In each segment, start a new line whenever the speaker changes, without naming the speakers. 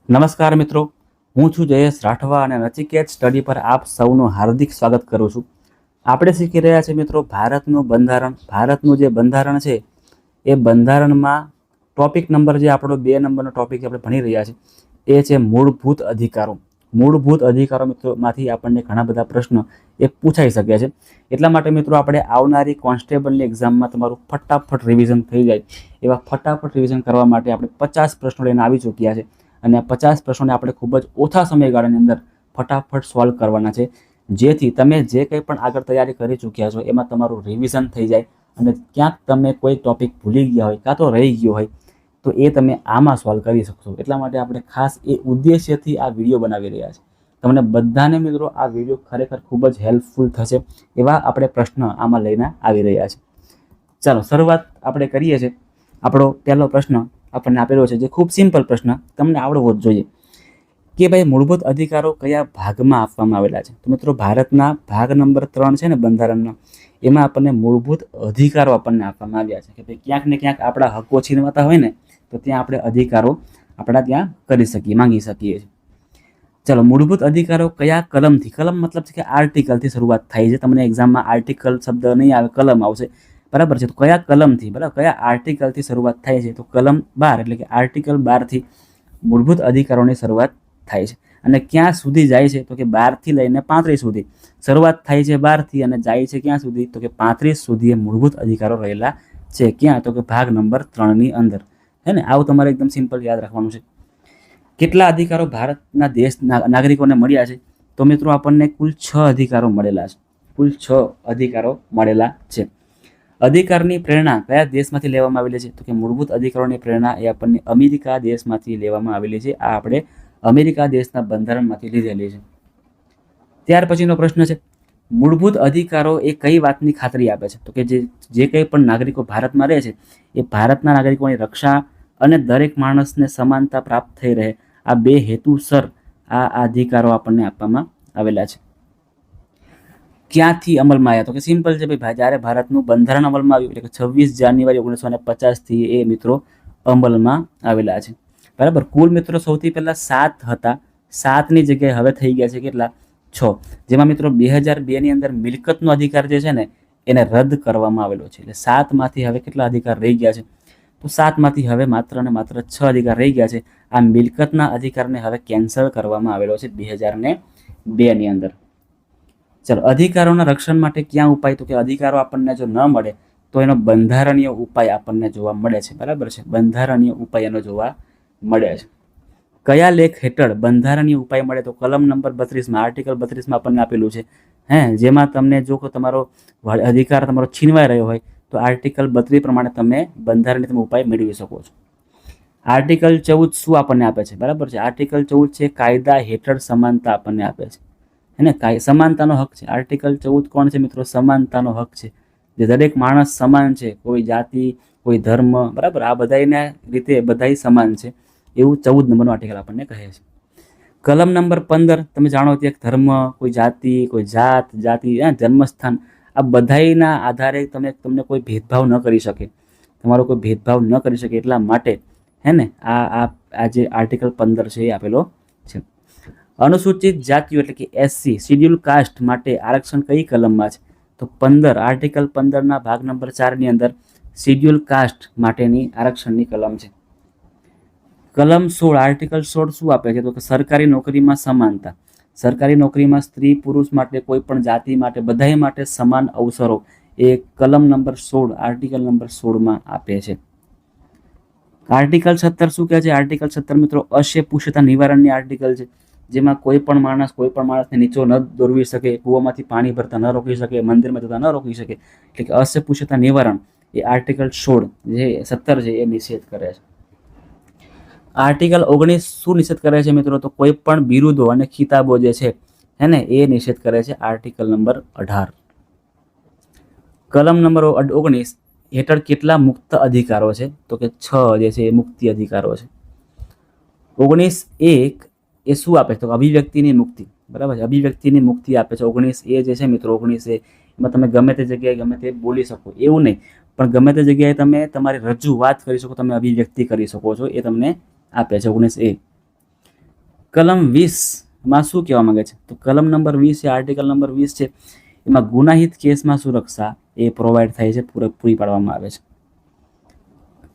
નમસ્કાર મિત્રો, હું છું જયેશ રાઠવા અને નચિકેત સ્ટડી પર આપ સૌનું હાર્દિક સ્વાગત કરું છું. આપણે શીખી રહ્યા છીએ મિત્રો ભારતનું બંધારણ. ભારતનું જે બંધારણ છે એ બંધારણમાં ટોપિક નંબર જે આપણો 2 નંબરનો ટોપિક આપણે ભણી રહ્યા છીએ એ છે મૂળભૂત અધિકારો. મૂળભૂત અધિકારો મિત્રોમાંથી આપણને ઘણા બધા પ્રશ્નો એ પૂછાઈ શકે છે. એટલા માટે મિત્રો આપણે આવનારી કોન્સ્ટેબલની એક્ઝામમાં તમારું ફટાફટ રિવિઝન થઈ જાય એવા ફટાફટ રિવિઝન કરવા માટે આપણે 50 પ્રશ્નો લઈને આવી ચૂક્યા છે અને આ 50 પ્રશ્નોને આપણે ખૂબ જ ઓછા સમયગાળાની અંદર ફટાફટ સોલ્વ કરવાના છે, જેથી તમે જે કંઈ પણ આગળ તૈયારી કરી ચૂક્યા છો એમાં તમારું રિવિઝન થઈ જાય અને ક્યાંક તમે કોઈ ટોપિક ભૂલી ગયા હોય કાં તો રહી ગયો હોય તો એ તમે આમાં સોલ્વ કરી શકશો. એટલા માટે આપણે ખાસ એ ઉદ્દેશ્યથી આ વિડીયો બનાવી રહ્યા છીએ. તમને બધાને મિત્રો આ વિડીયો ખરેખર ખૂબ જ હેલ્પફુલ થશે એવા આપણે પ્રશ્ન આમાં લઈને આવી રહ્યા છીએ. ચાલો શરૂઆત આપણે કરીએ છીએ. આપણો પહેલો પ્રશ્ન આપણને આપેલો છે જે ખૂબ સિમ્પલ પ્રશ્ન તમને આવડવો જ જોઈએ કે ભાઈ મૂળભૂત અધિકારો કયા ભાગમાં આપવામાં આવેલા છે. તો મિત્રો ભારતના ભાગ નંબર 3 છે ને બંધારણનો, એમાં આપણને મૂળભૂત અધિકારો આપણને આપવામાં આવ્યા છે કે ભાઈ ક્યાંક ને ક્યાંક આપણા હકો છીનવાતા હોય ને તો ત્યાં આપણે અધિકારો આપણા ત્યાં કરી શકીએ, માંગી શકીએ છીએ. ચલો, મૂળભૂત અધિકારો કયા કલમથી? કલમ મતલબ છે કે આર્ટિકલથી શરૂઆત થાય છે. તમને એક્ઝામમાં આર્ટિકલ શબ્દ નહીં આવે, કલમ આવશે, બરાબર છે. તો કયા કલમથી, બરાબર, કયા આર્ટિકલથી શરૂઆત થાય છે? તો કલમ 12 એટલે કે આર્ટિકલ 12થી મૂળભૂત અધિકારોની શરૂઆત થાય છે. અને ક્યાં સુધી જાય છે? તો કે 12 થી લઈને 35 સુધી. શરૂઆત થાય છે 12 થી અને જાય છે ક્યાં સુધી? તો કે 35 સુધી એ મૂળભૂત અધિકારો રહેલા છે. ક્યાં? તો કે ભાગ નંબર 3 ની અંદર, હે ને. આવું તમારે એકદમ સિમ્પલ યાદ રાખવાનું છે. કેટલા અધિકારો ભારતના દેશ નાગરિકોને મળ્યા છે? તો મિત્રો આપણને કુલ 6 અધિકારો મળેલા છે. કુલ 6 અધિકારો મળેલા છે. અધિકારની પ્રેરણા કયા દેશમાંથી લેવામાં આવેલી છે? તો કે મૂળભૂત અધિકારોની પ્રેરણા એ આપણને અમેરિકા દેશમાંથી લેવામાં આવેલી છે. આ આપણે અમેરિકા દેશના બંધારણમાંથી લીધેલી છે. ત્યાર પછીનો પ્રશ્ન છે, મૂળભૂત અધિકારો એ કઈ વાતની ખાતરી આપે છે? તો કે જે કંઈ પણ નાગરિકો ભારતમાં રહે છે એ ભારતના નાગરિકોની રક્ષા અને દરેક માણસને સમાનતા પ્રાપ્ત થઈ રહે, આ બે હેતુસર આ અધિકારો આપણને આપવામાં આવેલા છે. ક્યાંથી અમલમાં આવ્યા? તો કે સિમ્પલ છે ભાઈ, જ્યારે ભારતનું બંધારણ અમલમાં આવ્યું એટલે કે 26 જાન્યુઆરી 1950થી એ મિત્રો અમલમાં આવેલા છે, બરાબર. કુલ મિત્રો સૌથી પહેલા 7 હતા. 7ની જગ્યાએ હવે થઈ ગયા છે કેટલા? 6. જેમાં મિત્રો 2002ની અંદર મિલકતનો અધિકાર જે છે ને એને રદ કરવામાં આવેલો છે. એટલે 7માંથી હવે કેટલા અધિકાર રહી ગયા છે? તો 7માંથી હવે માત્ર ને માત્ર 6 અધિકાર રહી ગયા છે. આ મિલકતના અધિકારને હવે કેન્સલ કરવામાં આવેલો છે 2002ની અંદર. ચાલો, અધિકારોના રક્ષણ માટે ક્યાં ઉપાય? તો કે અધિકારો આપણને જો ન મળે તો એનો બંધારણીય ઉપાય આપણને જોવા મળે છે, બરાબર છે. બંધારણીય ઉપાય એનો જોવા મળે છે. કયા લેખ હેઠળ બંધારણીય ઉપાય મળે? તો કલમ નંબર 32માં, આર્ટિકલ 32માં આપણને આપેલું છે, જેમાં તમને જો તમારો અધિકાર તમારો છીનવાઈ રહ્યો હોય તો આર્ટિકલ 32 પ્રમાણે તમે બંધારણીય તમે ઉપાય મેળવી શકો છો. આર્ટિકલ 14 શું આપણને આપે છે? બરાબર છે. આર્ટિકલ 14 છે કાયદા હેઠળ સમાનતા આપણને આપે છે, હે ને. સમાનતાનો હક છે. આર્ટિકલ 14 કોણ છે મિત્રો? સમાનતાનો હક છે. જે દરેક માણસ સમાન છે, કોઈ જાતિ, કોઈ ધર્મ, બરાબર, આ બધાના રીતે બધા સમાન છે, એવું 14 નંબરનો આર્ટિકલ આપણને કહે છે. કલમ નંબર 15 તમે જાણો કે ધર્મ, કોઈ જાતિ, કોઈ જાતિ, જન્મસ્થાન, આ બધાના આધારે તમને કોઈ ભેદભાવ ન કરી શકે, તમારો કોઈ ભેદભાવ ન કરી શકે એટલા માટે, હે ને, આ જે આર્ટિકલ 15 છે એ આપેલો છે. અનુસૂચિત જાતિઓ એટલે કે SC, શિડ્યુલ કાસ્ટ માટે આરક્ષણ કઈ કલમમાં છે? તો 15, આર્ટિકલ 15ના ભાગ નંબર 4ની અંદર શિડ્યુલ કાસ્ટ માટેની આરક્ષણની કલમ છે. કલમ 16, આર્ટિકલ 16 શું આપે છે? તો કે સરકારી નોકરીમાં સમાનતા. સરકારી નોકરીમાં સ્ત્રી પુરુષ માટે, કોઈ પણ જાતિ માટે, બધા માટે સમાન અવસરો એ કલમ નંબર 16, આર્ટિકલ નંબર 16માં આપે છે. આર્ટિકલ 17 શું કહે છે? આર્ટિકલ 17 મિત્રો અસ્પૃશ્યતા નિવારણની આર્ટિકલ છે, જેમાં કોઈ પણ માણસને નીચો ન દોરવી શકે, કૂવામાંથી પાણી ભરતા ન રોકી શકે, મંદિરમાં જતા ન રોકી શકે. એટલે કે અસ્પૃશ્યતા નિવારણ એ આર્ટિકલ 16 જે 17 છે એ નિષેધ કરે છે. આર્ટિકલ 19 શું નિષેધ કરે છે મિત્રો? તો કોઈ પણ બિરુદો અને ખિતાબો જે છે, હે ને, એ નિષેધ કરે છે. Article number 18. કલમ નંબર 19 હેઠળ કેટલા મુક્ત અધિકારો છે? તો કે 6 જે છે એ મુક્તિ અધિકારો છે. 19(1) એ શું આપે છે? તો અભિવ્યક્તિની મુક્તિ, બરાબર છે. અભિવ્યક્તિની મુક્તિ આપે છે. 19(a) જે છે મિત્રો, 19(a) એમાં તમે ગમે તે જગ્યાએ ગમે તે બોલી શકો, એવું નહીં, પણ ગમે તે જગ્યાએ તમે તમારી રજૂઆત કરી શકો, તમે અભિવ્યક્તિ કરી શકો છો, એ તમને આપે છે 19(a). કલમ 20માં શું કહેવા માંગે છે? તો કલમ નંબર 20 છે, આર્ટિકલ નંબર 20 છે, એમાં ગુનાહિત કેસમાં સુરક્ષા એ પ્રોવાઈડ થાય છે, પૂરી પાડવામાં આવે છે.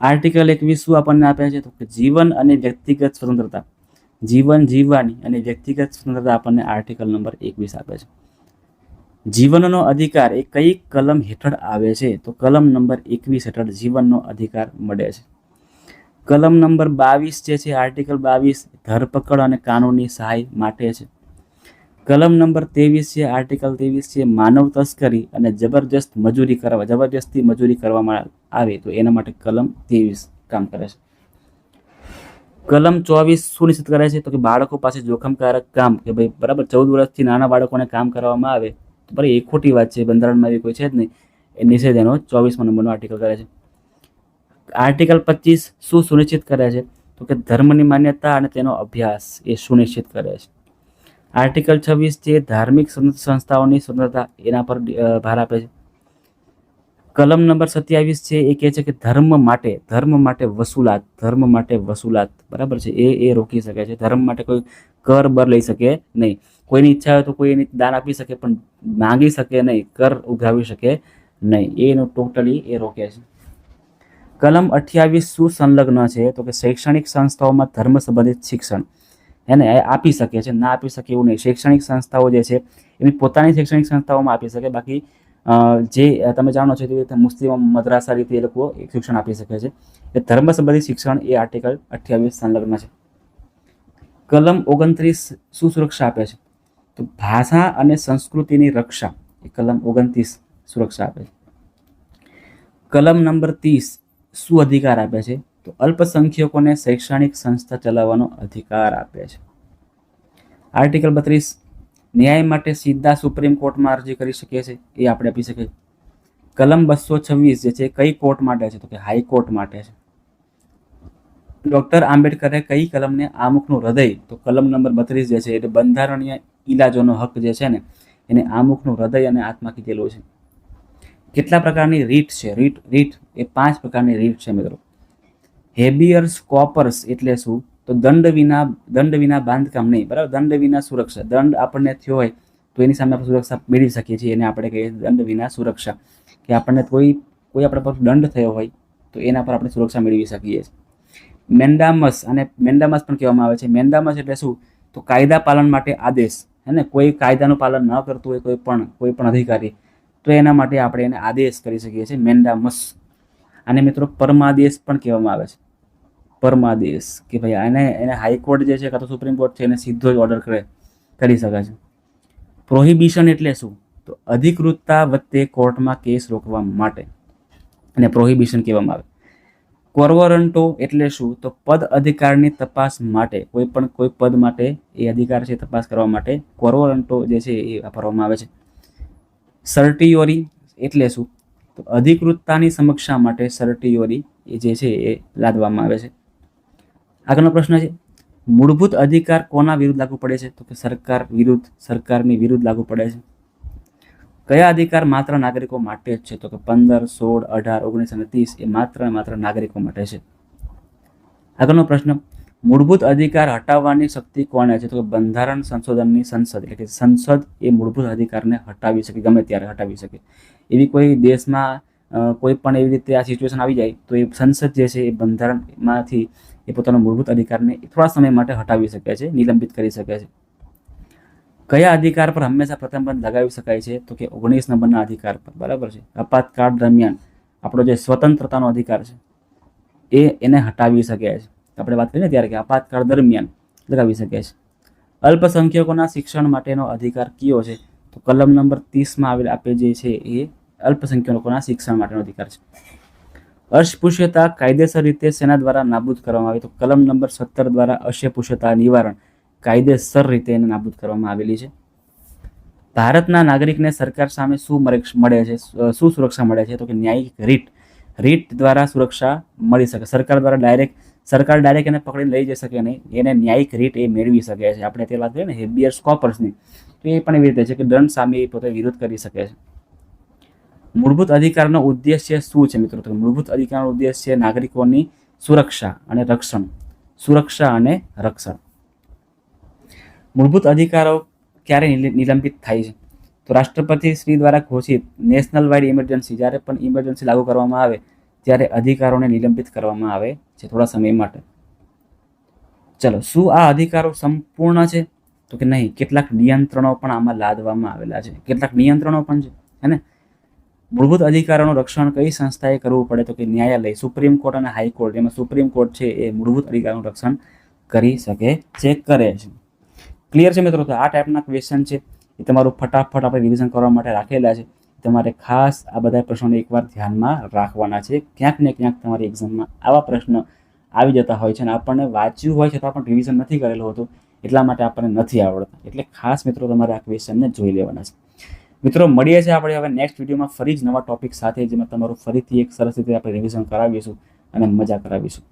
આર્ટિકલ 21 શું આપણને આપે છે? તો કે જીવન અને વ્યક્તિગત સ્વતંત્રતા, જીવન જીવવાની અને વ્યક્તિગત સ્વતંત્રતા આપણને આર્ટિકલ નંબર 21 આપે છે. જીવનનો અધિકાર એ કઈ કલમ હેઠળ આવે છે? તો કલમ નંબર 21 હેઠળ જીવનનો અધિકાર મળે છે. કલમ નંબર 22 જે છે, આર્ટિકલ 22 ધરપકડ અને કાનૂની સહાય માટે છે. કલમ નંબર 23 છે, આર્ટિકલ 23 છે, માનવ તસ્કરી અને જબરજસ્તી મજૂરી કરવામાં આવે તો એના માટે કલમ 23 કામ કરે છે. કલમ 24 સુનિશ્ચિત કરે છે? તો કે બાળકો પાસે જોખમકારક કામ, કે ભાઈ બરાબર 14 વર્ષથી નાના બાળકોને કામ કરવામાં આવે તો ભાઈ એ ખોટી વાત છે, બંધારણમાં એવી કોઈ છે જ નહીં. એ નિષેધ એનો 24મા નંબરનો આર્ટિકલ કરે છે. આર્ટિકલ 25 શું સુનિશ્ચિત કરે છે? તો કે ધર્મની માન્યતા અને તેનો અભ્યાસ એ સુનિશ્ચિત કરે છે. આર્ટિકલ 26 છે, ધાર્મિક સંસ્થાઓની સ્વતંત્રતા, એના પર ભાર આપે છે. કલમ નંબર 27 છે, એ કહે છે કે ધર્મ માટે વસૂલાત બરાબર છે, એ રોકી શકે છે. ધર્મ માટે કોઈ કર બર લઈ શકે નહીં. કોઈની ઈચ્છા હોય તો કોઈ એની દાન આપી શકે, પણ માંગી શકે નહીં, કર ઉઘરાવી શકે નહીં. એનું ટોટલી એ રોકે છે. કલમ 28 શું સંલગ્ન છે? તો કે શૈક્ષણિક સંસ્થાઓમાં ધર્મ સંબંધિત શિક્ષણ એને આપી શકે છે, ના આપી શકે એવું નહીં. શૈક્ષણિક સંસ્થાઓ જે છે એની પોતાની શૈક્ષણિક સંસ્થાઓમાં આપી શકે, બાકી જે તમે જાણો છો તેવી રીતે મુસ્લિમ મદ્રાસા રીતે એ લોકો શિક્ષણ આપી શકે છે. એ ધર્મ સંબંધિત શિક્ષણ એ આર્ટિકલ 28 સંલગ્ન છે. કલમ 29 શું સુરક્ષા આપે છે? તો ભાષા અને સંસ્કૃતિની રક્ષા એ કલમ 29 સુરક્ષા આપે છે. કલમ નંબર 30 શું અધિકાર આપે છે? તો અલ્પસંખ્યકોને શૈક્ષણિક સંસ્થા ચલાવવાનો અધિકાર આપે છે. આર્ટિકલ 32 ન્યાય માટે સીધા સુપ્રીમ કોર્ટમાં અરજી કરી શકીએ છીએ, એ આપણે આપી શકીએ. કલમ 226 જે છે કઈ કોર્ટ માટે છે? તો કે હાઈકોર્ટ માટે છે. ડૉક્ટર આંબેડકરે કઈ કલમને આમુખનું હૃદય? તો કલમ નંબર 32 જે છે એટલે બંધારણીય ઇલાજોનો હક જે છે ને એને આમુખનું હૃદય અને આત્મા કીધેલું છે. કેટલા પ્રકારની રીટ છે? રીટ એ 5 પ્રકારની રીટ છે મિત્રો. હેબિયસ કોર્પસ એટલે શું? તો દંડ વિના બાંધકામ નહીં, બરાબર, દંડ વિના સુરક્ષા. દંડ આપણને થયો હોય તો એની સામે આપણે સુરક્ષા મેળવી શકીએ છીએ, એને આપણે કહીએ દંડ વિના સુરક્ષા. કે આપણને કોઈ આપણા પર દંડ થયો હોય તો એના પર આપણે સુરક્ષા મેળવી શકીએ છીએ. મેન્ડામસ પણ કહેવામાં આવે છે. મેન્ડામસ એટલે શું? તો કાયદા પાલન માટે આદેશ, હે ને, કોઈ કાયદાનું પાલન ન કરતું હોય કોઈ પણ અધિકારી, તો એના માટે આપણે એને આદેશ કરી શકીએ છીએ, મેન્ડામસ. આને મિત્રો પરમાદેશ પણ કહેવામાં આવે છે. પરમાદેશ કે ભાઈ એને હાઈકોર્ટ જે છે કાં તો સુપ્રીમ કોર્ટ છે એને સીધો જ ઓર્ડર કરી શકે છે. પ્રોહિબિશન એટલે શું? તો અધિકૃતતા વચ્ચે કોર્ટમાં કેસ રોકવા માટે અને પ્રોહિબિશન કહેવામાં આવે. કોર્વરન્ટો એટલે શું? તો પદ અધિકારની તપાસ માટે, કોઈ પદ માટે એ અધિકાર છે તપાસ કરવા માટે કોર્વરન્ટો જે છે એ વાપરવામાં આવે છે. સર્ટિયોરી એટલે શું? તો અધિકૃતતાની સમીક્ષા માટે સર્ટિયોરી એ જે છે એ લાદવામાં આવે છે. આગળનો પ્રશ્ન છે, મૂળભૂત અધિકાર કોના વિરુદ્ધ લાગુ પડે છે? તો કે સરકારની વિરુદ્ધ લાગુ પડે છે. કયા અધિકાર માત્ર નાગરિકો માટે જ છે? તો કે 15, 16, 18, 19 અને 30 એ માત્ર નાગરિકો માટે છે. આગળનો પ્રશ્ન, મૂળભૂત અધિકાર હટાવવાની શક્તિ કોને છે? તો કે બંધારણ સંશોધનની સંસદ, એટલે કે સંસદ એ મૂળભૂત અધિકારને હટાવી શકે, ગમે ત્યારે હટાવી શકે. એવી કોઈ દેશમાં કોઈ પણ એવી રીતે આ સિચ્યુએશન આવી જાય તો એ સંસદ જે છે એ બંધારણમાંથી એ પોતાનો મૂળભૂત અધિકારને થોડા સમય માટે હટાવી શકે છે, નિલંબિત કરી શકે છે. કયા અધિકાર પર હંમેશા પ્રતિબંધ લગાવી શકાય છે? તો કે 19 નંબરના અધિકાર પર, બરાબર છે. આપાતકાળ દરમિયાન આપણો જે સ્વતંત્રતાનો અધિકાર છે એને હટાવી શકે છે. આપણે વાત કરીએ ને ત્યારે કે આપાતકાળ દરમિયાન લગાવી શકે છે. અલ્પસંખ્યકોના શિક્ષણ માટેનો અધિકાર કયો છે? તો કલમ નંબર 30માં આપે જે છે એ અલ્પસંખ્યકોના શિક્ષણ માટેનો અધિકાર છે. અસ્પૃશ્યતા કાયદેસર રીતે સેના દ્વારા નાબૂદ કરવામાં આવી? તો કલમ નંબર 17 દ્વારા અસ્પૃશ્યતા નિવારણ કાયદેસર રીતે એને નાબૂદ કરવામાં આવેલી છે. ભારતના નાગરિકને સરકાર સામે શું સુરક્ષા મળે છે? તો કે ન્યાયિક રીટ દ્વારા સુરક્ષા મળી શકે. સરકાર ડાયરેક્ટ એને પકડીને લઈ જઈ શકે નહીં, એને ન્યાયિક રીટ એ મેળવી શકે છે. આપણે તે વાત કરીએ ને હેબિયસ કોર્પસની, તો એ પણ એવી રીતે છે કે દંડ સામે પોતે વિરોધ કરી શકે છે. મૂળભૂત અધિકારનો ઉદ્દેશ્ય શું છે મિત્રો? તો મૂળભૂત અધિકારનો ઉદ્દેશ્ય નાગરિકોની સુરક્ષા અને રક્ષણ. મૂળભૂત અધિકારો ક્યારે નિલંબિત થાય છે? તો રાષ્ટ્રપતિ શ્રી દ્વારા ઘોષિત નેશનલ વાઇડ ઇમરજન્સી, જ્યારે પણ ઇમરજન્સી લાગુ કરવામાં આવે ત્યારે અધિકારોને નિલંબિત કરવામાં આવે છે થોડા સમય માટે. ચલો, શું આ અધિકારો સંપૂર્ણ છે? તો કે નહીં, કેટલાક નિયંત્રણો પણ આમાં લાદવામાં આવેલા છે. કેટલાક નિયંત્રણો પણ છે, હે ને? મૂળભૂત અધિકારોનું રક્ષણ કઈ સંસ્થાએ કરવું પડે? તો કે ન્યાયાલય, સુપ્રીમ કોર્ટ અને હાઈકોર્ટ. એમાં સુપ્રીમ કોર્ટ છે એ મૂળભૂત અધિકારોનું રક્ષણ કરી શકે છે, કરે છે. ક્લિયર છે મિત્રો? તો આ ટાઈપના ક્વેશ્ચન છે એ તમારું ફટાફટ આપણે રિવિઝન કરવા માટે રાખેલા છે. તમારે ખાસ આ બધા પ્રશ્નોને એકવાર ધ્યાનમાં રાખવાના છે. ક્યાંક ને ક્યાંક તમારી એક્ઝામમાં આવા પ્રશ્ન આવી જતા હોય છે અને આપણને વાંચ્યું હોય છતાં પણ રિવિઝન નથી કરેલું હોતું, એટલા માટે આપણને નથી આવડતા. એટલે ખાસ મિત્રો તમારે આ ક્વેશ્ચનને જોઈ લેવાના છે. મિત્રો, મળીએ છીએ આપણે હવે નેક્સ્ટ વિડીયોમાં ફરી જ નવા ટોપિક સાથે, જેમાં તમારું ફરીથી એક સરસ રીતે આપણે રિવિઝન કરાવીશું અને મજા કરાવીશું.